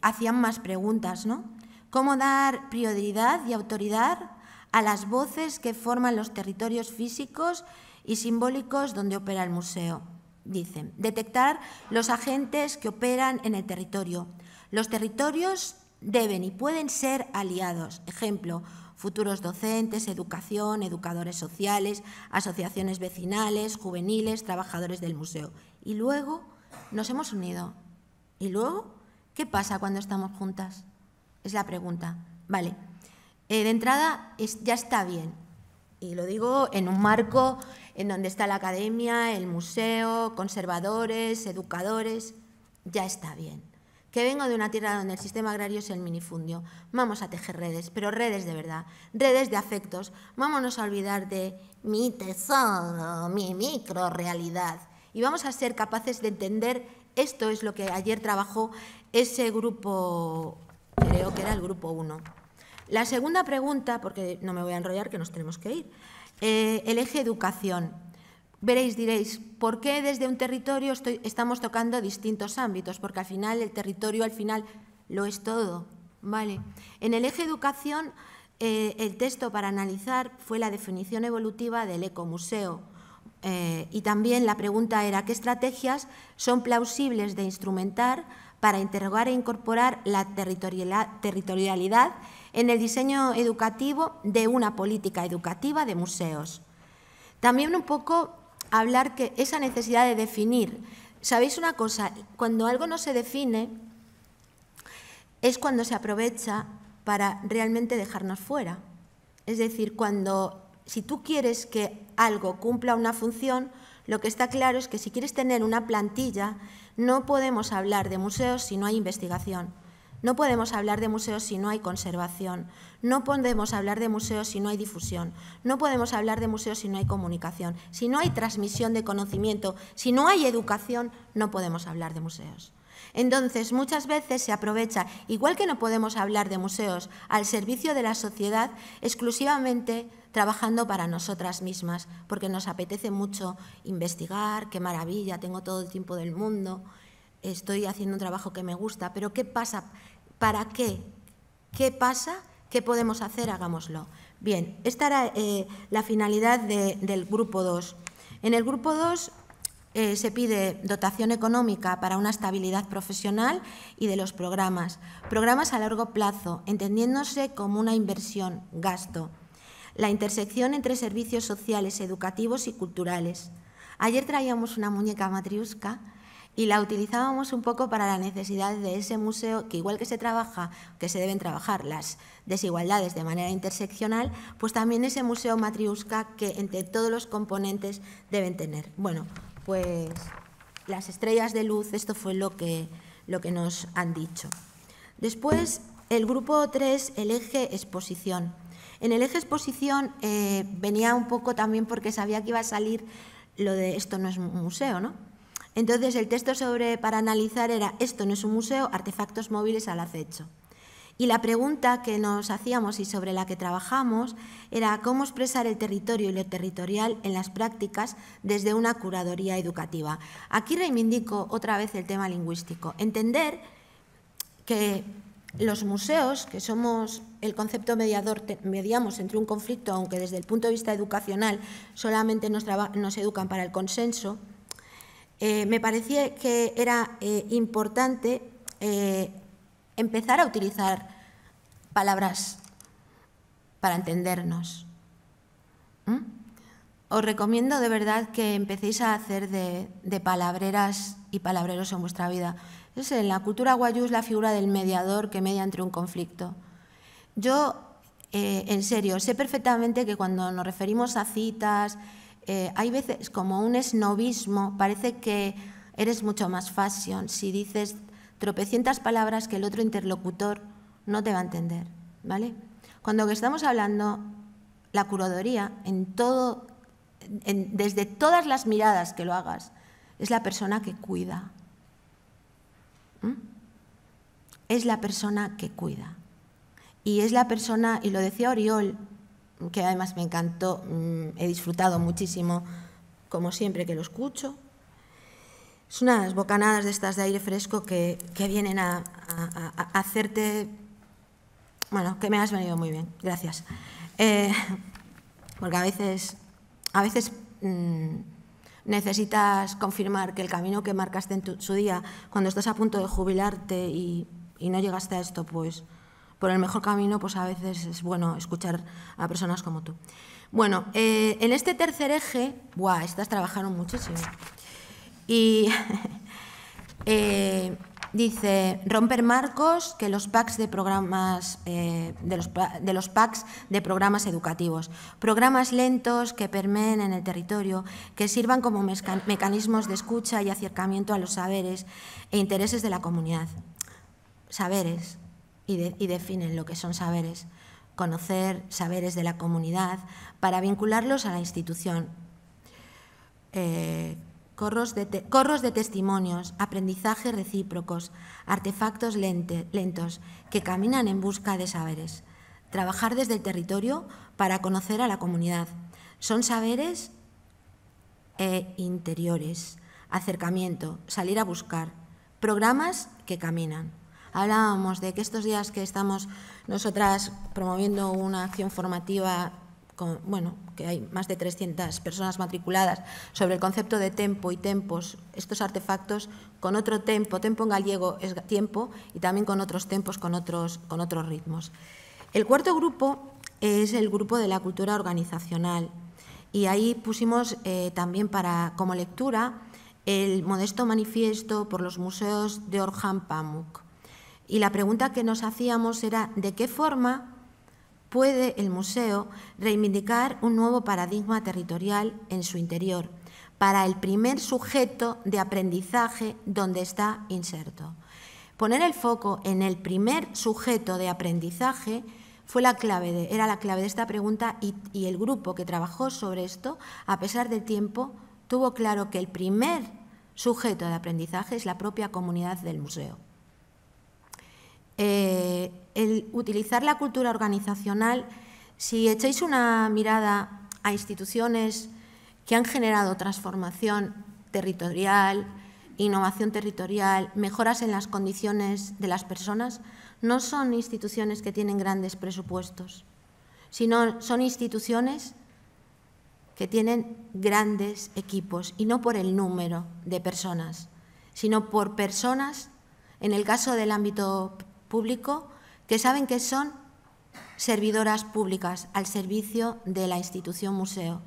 hacían más preguntas, ¿no? ¿Cómo dar prioridad y autoridad a las voces que forman los territorios físicos y simbólicos donde opera el museo? Dicen, detectar los agentes que operan en el territorio. Los territorios deben y pueden ser aliados. Ejemplo, futuros docentes, educación, educadores sociales, asociaciones vecinales, juveniles, trabajadores del museo. Y luego nos hemos unido. ¿Y luego qué pasa cuando estamos juntas? Es la pregunta. Vale, de entrada ya está bien. Y lo digo en un marco en donde está la academia, el museo, conservadores, educadores. Ya está bien. Que vengo de una tierra donde el sistema agrario es el minifundio. Vamos a tejer redes, pero redes de verdad, redes de afectos. Vámonos a olvidar de mi tesoro, mi microrealidad. Y vamos a ser capaces de entender, esto es lo que ayer trabajó ese grupo, creo que era el grupo 1. La segunda pregunta, porque no me voy a enrollar, que nos tenemos que ir, el eje educación. Diréis, ¿por qué desde un territorio estamos tocando distintos ámbitos? Porque al final el territorio lo es todo, ¿vale? En el eje educación, el texto para analizar fue la definición evolutiva del ecomuseo. Y también la pregunta era, ¿qué estrategias son plausibles de instrumentar para interrogar e incorporar la territorialidad en el diseño educativo de una política educativa de museos? También un poco hablar que esa necesidad de definir. ¿Sabéis una cosa? Cuando algo no se define es cuando se aprovecha para realmente dejarnos fuera. Es decir, si tú quieres que algo cumpla una función, lo que está claro es que si quieres tener una plantilla, no podemos hablar de museos si no hay investigación. No podemos hablar de museos si no hay conservación, no podemos hablar de museos si no hay difusión, no podemos hablar de museos si no hay comunicación, si no hay transmisión de conocimiento, si no hay educación, no podemos hablar de museos. Entonces, muchas veces se aprovecha, igual que no podemos hablar de museos al servicio de la sociedad, exclusivamente trabajando para nosotras mismas, porque nos apetece mucho investigar, qué maravilla, tengo todo el tiempo del mundo, estoy haciendo un trabajo que me gusta, pero ¿qué pasa? ¿Para qué? ¿Qué pasa? ¿Qué podemos hacer? Hagámoslo. Bien, esta era la finalidad del Grupo 2. En el Grupo 2 se pide dotación económica para una estabilidad profesional y de los programas. Programas a largo plazo, entendiéndose como una inversión, gasto. la intersección entre servicios sociales, educativos y culturales. Ayer traíamos una muñeca matriusca y la utilizábamos un poco para la necesidad de ese museo, que igual que se trabaja, que se deben trabajar las desigualdades de manera interseccional, pues también ese museo matriusca que entre todos los componentes deben tener. Bueno, pues las estrellas de luz, esto fue lo que nos han dicho. Después, el grupo 3, el eje exposición. En el eje exposición venía un poco también porque sabía que iba a salir lo de esto no es un museo, ¿no? Entonces, el texto para analizar era esto no es un museo, artefactos móviles al acecho. Y la pregunta que nos hacíamos y sobre la que trabajamos era cómo expresar el territorio y lo territorial en las prácticas desde una curaduría educativa. Aquí reivindico otra vez el tema lingüístico. Entender que los museos, que somos el concepto mediador, mediamos entre un conflicto, aunque desde el punto de vista educacional solamente nos educan para el consenso, me parecía que era importante empezar a utilizar palabras para entendernos. Os recomiendo de verdad que empecéis a hacer de palabreras y palabreros en vuestra vida. En la cultura guayú es la figura del mediador que media entre un conflicto. Yo, en serio, sé perfectamente que cuando nos referimos a citas, hay veces como un esnobismo, parece que eres mucho más fashion si dices tropecientas palabras que el otro interlocutor no te va a entender, ¿vale? Cuando estamos hablando, la curaduría, desde todas las miradas que lo hagas, es la persona que cuida. Es la persona que cuida. Y es la persona, y lo decía Oriol, que además me encantó, he disfrutado muchísimo, como siempre que lo escucho. Es unas bocanadas de estas de aire fresco que vienen a hacerte... Bueno, que me has venido muy bien, gracias. Porque a veces necesitas confirmar que el camino que marcaste en su día, cuando estás a punto de jubilarte y no llegaste a esto, pues por el mejor camino, pues a veces es bueno escuchar a personas como tú. Bueno, en este tercer eje, estas trabajaron muchísimo. Y dice, romper marcos, que los packs de programas, de los packs de programas educativos. Programas lentos que permeen en el territorio, que sirvan como mecanismos de escucha y acercamiento a los saberes e intereses de la comunidad. Saberes, y definen lo que son saberes. Conocer saberes de la comunidad para vincularlos a la institución. Corros de testimonios, aprendizajes recíprocos, artefactos lentos que caminan en busca de saberes. Trabajar desde el territorio para conocer a la comunidad. Son saberes interiores, acercamiento, salir a buscar. Programas que caminan. Hablábamos de que estos días que estamos nosotras promoviendo una acción formativa, que hay más de 300 personas matriculadas, sobre el concepto de tempo y tempos, estos artefactos con otro tempo en gallego es tiempo, y también con otros tempos, con otros ritmos. El cuarto grupo es el grupo de la cultura organizacional, y ahí pusimos también como lectura el modesto manifiesto por los museos de Orhan Pamuk. Y la pregunta que nos hacíamos era ¿de qué forma puede el museo reivindicar un nuevo paradigma territorial en su interior para el primer sujeto de aprendizaje donde está inserto? Poner el foco en el primer sujeto de aprendizaje era la clave de esta pregunta, y el grupo que trabajó sobre esto, a pesar del tiempo, tuvo claro que el primer sujeto de aprendizaje es la propia comunidad del museo. El utilizar la cultura organizacional, si echáis una mirada a instituciones que han generado transformación territorial, innovación territorial, mejoras en las condiciones de las personas, no son instituciones que tienen grandes presupuestos, sino son instituciones que tienen grandes equipos, y no por el número de personas, sino por personas, en el caso del ámbito público, que saben que son servidoras públicas al servicio de la institución museo.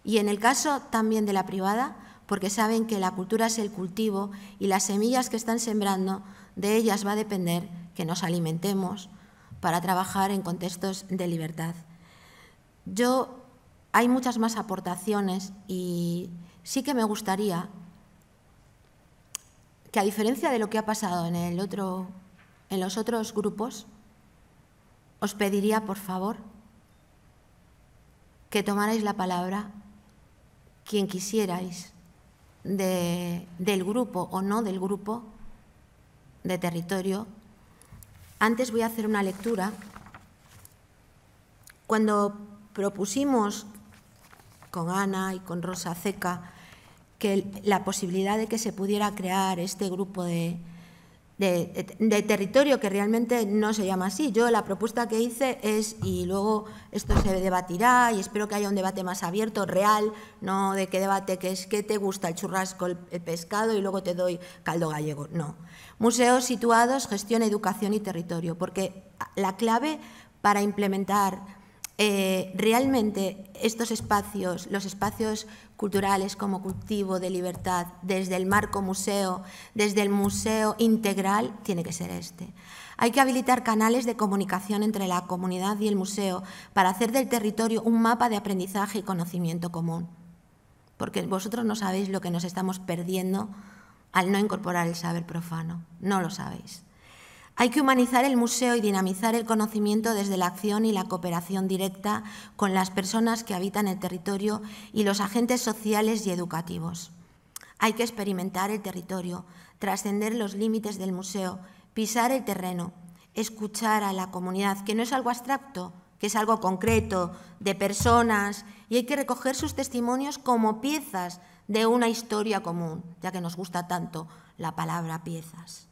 Y en el caso también de la privada, porque saben que la cultura es el cultivo y las semillas que están sembrando, de ellas va a depender que nos alimentemos para trabajar en contextos de libertad. Hay muchas más aportaciones y sí que me gustaría que, a diferencia de lo que ha pasado en los otros grupos, os pediría, por favor, que tomarais la palabra quien quisierais del grupo o no del grupo de territorio. Antes voy a hacer una lectura. Cuando propusimos con Ana y con Rosa Ceca que la posibilidad de que se pudiera crear este grupo de territorio, que realmente no se llama así. Yo la propuesta que hice es, y luego esto se debatirá y espero que haya un debate más abierto, real, no de qué debate, que es qué te gusta, el churrasco, el pescado y luego te doy caldo gallego. No. Museos situados, gestión, educación y territorio, porque la clave para implementar realmente estos espacios, los espacios culturales como cultivo de libertad, desde el marco museo, desde el museo integral, tiene que ser este. Hay que habilitar canales de comunicación entre la comunidad y el museo para hacer del territorio un mapa de aprendizaje y conocimiento común. Porque vosotros no sabéis lo que nos estamos perdiendo al no incorporar el saber profano. No lo sabéis. Hay que humanizar el museo y dinamizar el conocimiento desde la acción y la cooperación directa con las personas que habitan el territorio y los agentes sociales y educativos. Hay que experimentar el territorio, trascender los límites del museo, pisar el terreno, escuchar a la comunidad, que no es algo abstracto, que es algo concreto, de personas, y hay que recoger sus testimonios como piezas de una historia común, ya que nos gusta tanto la palabra piezas.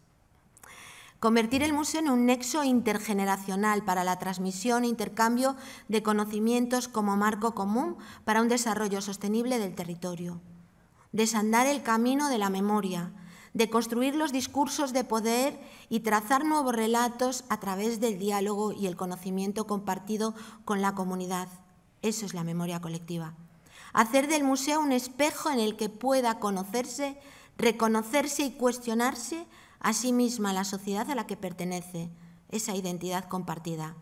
Convertir el museo en un nexo intergeneracional para la transmisión e intercambio de conocimientos como marco común para un desarrollo sostenible del territorio. Desandar el camino de la memoria, de construir los discursos de poder y trazar nuevos relatos a través del diálogo y el conocimiento compartido con la comunidad. Eso es la memoria colectiva. Hacer del museo un espejo en el que pueda conocerse, reconocerse y cuestionarse a sí misma la sociedad a la que pertenece, esa identidad compartida.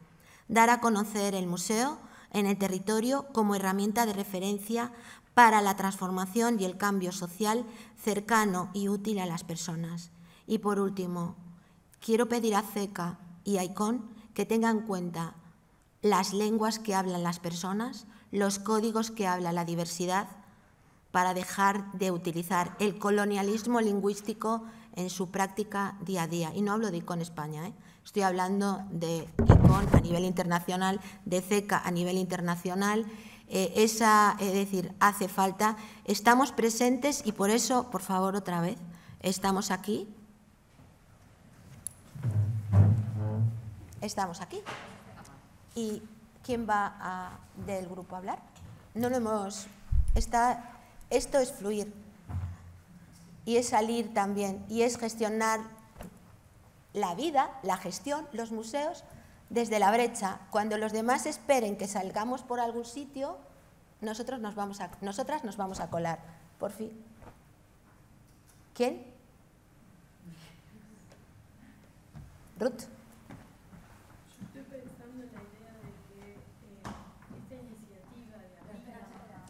Dar a conocer el museo en el territorio como herramienta de referencia para la transformación y el cambio social cercano y útil a las personas. Y por último, quiero pedir a CECA y a ICON que tengan en cuenta las lenguas que hablan las personas, los códigos que habla la diversidad, para dejar de utilizar el colonialismo lingüístico en su práctica día a día. Y no hablo de ICON España, estoy hablando de ICON a nivel internacional, de CECA a nivel internacional. Es decir, hace falta, estamos presentes y por eso, por favor, otra vez, estamos aquí. Estamos aquí. ¿Y quién va del grupo a hablar? No lo hemos... Esto es fluir y es salir también y es gestionar la vida, la gestión, los museos desde la brecha. Cuando los demás esperen que salgamos por algún sitio, nosotras nos vamos a colar. Por fin. ¿Quién? Ruth. Estoy pensando en la idea de que esta iniciativa de...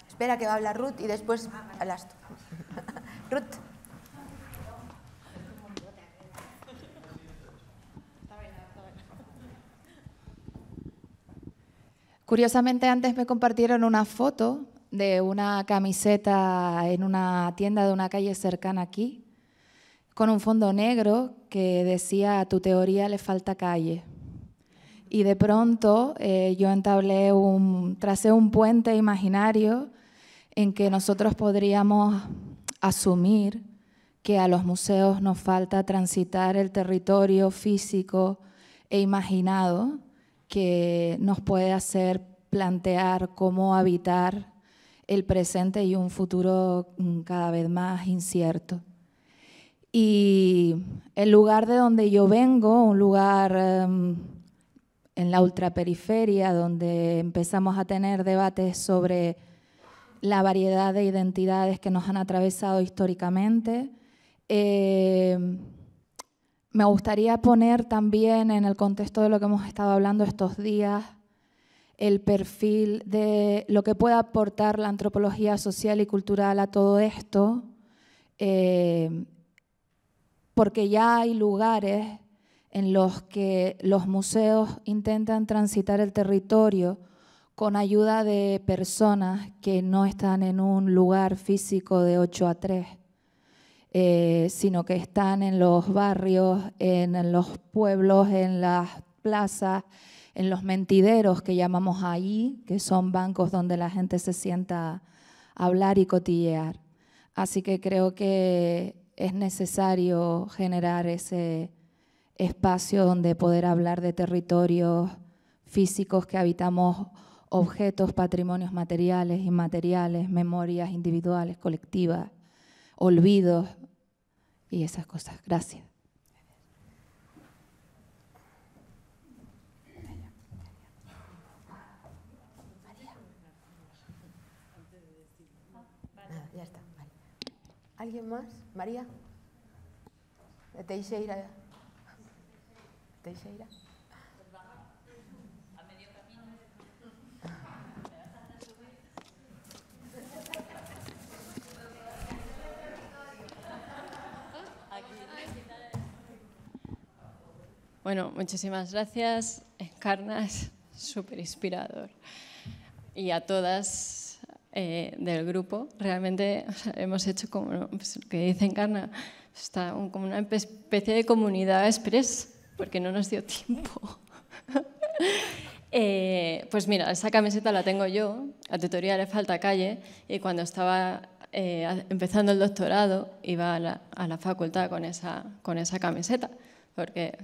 Espera que va a hablar Ruth y después hablas tú. Ruth. Curiosamente, antes me compartieron una foto de una camiseta en una tienda de una calle cercana aquí, con un fondo negro que decía: a tu teoría le falta calle. Y de pronto yo tracé un puente imaginario en que nosotros podríamos asumir que a los museos nos falta transitar el territorio físico e imaginado que nos puede hacer plantear cómo habitar el presente y un futuro cada vez más incierto. Y el lugar de donde yo vengo, un lugar en la ultraperiferia, donde empezamos a tener debates sobre la variedad de identidades que nos han atravesado históricamente. Me gustaría poner también en el contexto de lo que hemos estado hablando estos días el perfil de lo que puede aportar la antropología social y cultural a todo esto, porque ya hay lugares en los que los museos intentan transitar el territorio con ayuda de personas que no están en un lugar físico de 8 a 3, sino que están en los barrios, en los pueblos, en las plazas, en los mentideros que llamamos allí, que son bancos donde la gente se sienta a hablar y cotillear. Así que creo que es necesario generar ese espacio donde poder hablar de territorios físicos que habitamos, objetos, patrimonios materiales, inmateriales, memorias individuales, colectivas, olvidos y esas cosas. Gracias. Ya está. Vale. ¿Alguien más? ¿María? ¿De Teixeira? ¿Teixeira? Bueno, muchísimas gracias. Encarna es súper inspirador. Y a todas del grupo, realmente hemos hecho como pues, lo que dice Encarna, está como una especie de comunidad express, porque no nos dio tiempo. Pues mira, esa camiseta la tengo yo, a Tutoría le falta calle, y cuando estaba empezando el doctorado iba a la facultad con esa camiseta, porque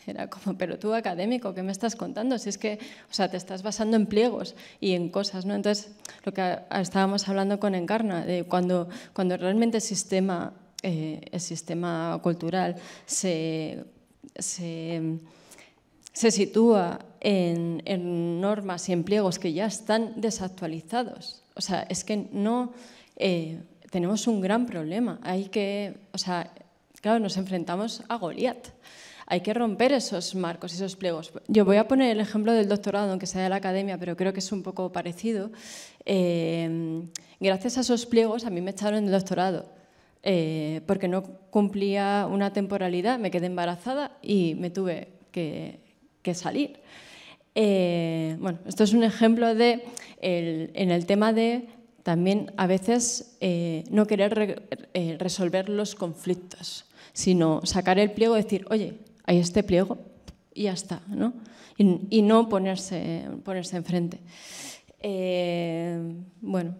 era como, pero tú académico, ¿qué me estás contando? Si es que, o sea, te estás basando en pliegos y en cosas, ¿no? Entonces, lo que estábamos hablando con Encarna, de cuando realmente el sistema cultural se sitúa en normas y en pliegos que ya están desactualizados. O sea, es que no tenemos un gran problema. Hay que, o sea, claro, nos enfrentamos a Goliat. Hay que romper esos marcos, esos pliegos. Yo voy a poner el ejemplo del doctorado, aunque sea de la academia, pero creo que es un poco parecido. Gracias a esos pliegos a mí me echaron del doctorado. Porque no cumplía una temporalidad, me quedé embarazada y me tuve que salir. Bueno, esto es un ejemplo de en el tema de también a veces no querer resolver los conflictos, sino sacar el pliego y decir, oye, hay este pliego y ya está, ¿no? Y no ponerse enfrente. Bueno,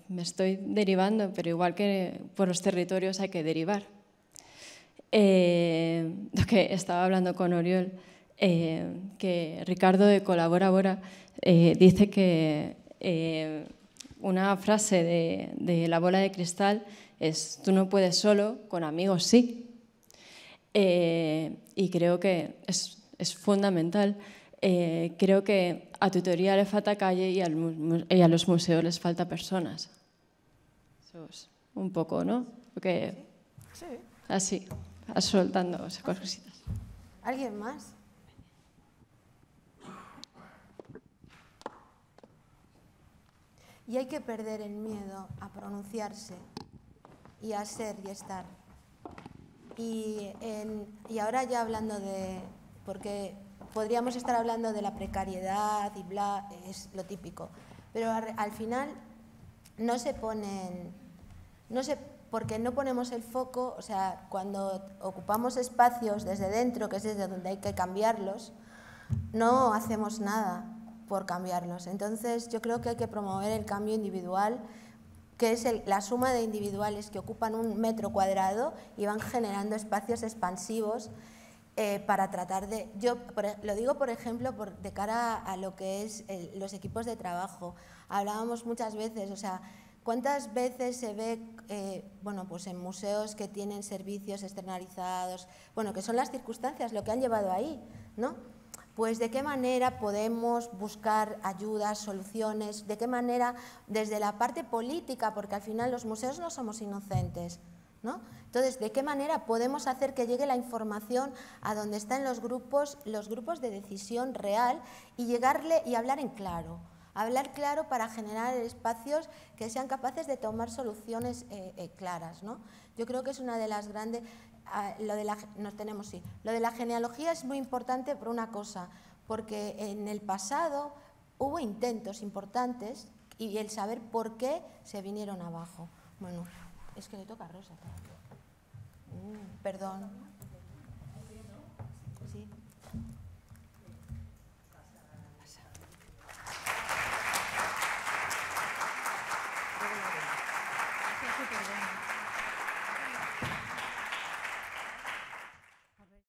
me estoy derivando, pero igual que por los territorios hay que derivar. Lo que estaba hablando con Oriol, que Ricardo de Colabora Bora dice que una frase de La bola de cristal es: tú no puedes solo, con amigos sí. Y creo que es fundamental. Creo que a Tutoría le falta calle y a los museos les falta personas. Eso es un poco, ¿no? Porque Sí. así, vas soltando esas cositas. ¿Alguien más? Y hay que perder el miedo a pronunciarse y a ser y estar. Y ahora ya hablando de... porque podríamos estar hablando de la precariedad y bla, es lo típico. Pero al final no se ponen... porque no ponemos el foco, o sea, cuando ocupamos espacios desde dentro, que es desde donde hay que cambiarlos, no hacemos nada por cambiarlos. Entonces, yo creo que hay que promover el cambio individual, que es la suma de individuales que ocupan 1 metro cuadrado y van generando espacios expansivos para tratar de... Yo lo digo, por ejemplo, de cara a lo que es los equipos de trabajo. Hablábamos muchas veces, o sea, ¿cuántas veces se ve, bueno, pues en museos que tienen servicios externalizados, bueno, que son las circunstancias lo que han llevado ahí, ¿no? pues de qué manera podemos buscar ayudas, soluciones, de qué manera desde la parte política, porque al final los museos no somos inocentes, ¿no? Entonces, ¿de qué manera podemos hacer que llegue la información a donde están los grupos de decisión real y llegarle y hablar en claro? Hablar claro para generar espacios que sean capaces de tomar soluciones claras, ¿no? Yo creo que es una de las grandes... Lo de la genealogía es muy importante por una cosa, porque en el pasado hubo intentos importantes y el saber por qué se vinieron abajo. Bueno, es que le toca a Rosa. Perdón.